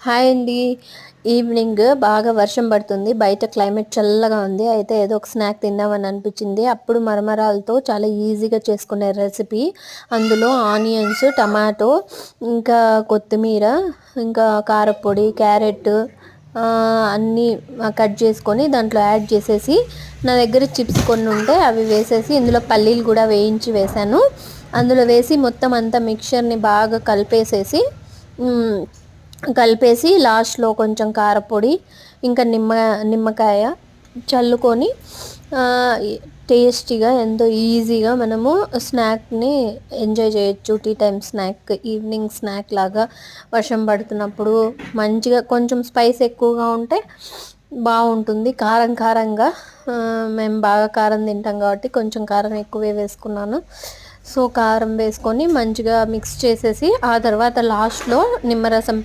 Hi అండి. Evening బాగా వర్షం పడుతుంది. బయట క్లైమేట్ చల్లగా ఉంది. అయితే ఏదో ఒక స్నాక్ తిందామని అనిపించింది. అప్పుడు మరమరాలతో చాలా ఈజీగా చేసుకునే రెసిపీ. అందులో ఆనియన్స్, టమాటో, ఇంకా కొత్తిమీర, ఇంకా కారపొడి, క్యారెట్ అన్నీ కట్ చేసుకొని దాంట్లో యాడ్ చేసేసి, నా దగ్గర చిప్స్ కొన్ని ఉంటే అవి వేసేసి, ఇందులో పల్లీలు కూడా వేయించి వేశాను. అందులో వేసి మొత్తం అంతా మిక్చర్ని బాగా కలిపేసి లాస్ట్లో కొంచెం కారపొడి, ఇంకా నిమ్మకాయ చల్లుకొని టేస్టీగా ఎంతో ఈజీగా మనము స్నాక్ని ఎంజాయ్ చేయొచ్చు. Tea time snack, evening snack లాగా వర్షం పడుతున్నప్పుడు మంచిగా కొంచెం స్పైస్ ఎక్కువగా ఉంటే బాగుంటుంది. కారం కారంగా మేము బాగా కారం తింటాం కాబట్టి కొంచెం కారం ఎక్కువే వేసుకున్నాను. సో కారం వేసుకొని మంచిగా మిక్స్ చేసేసి, ఆ తర్వాత లాస్ట్లో నిమ్మరసం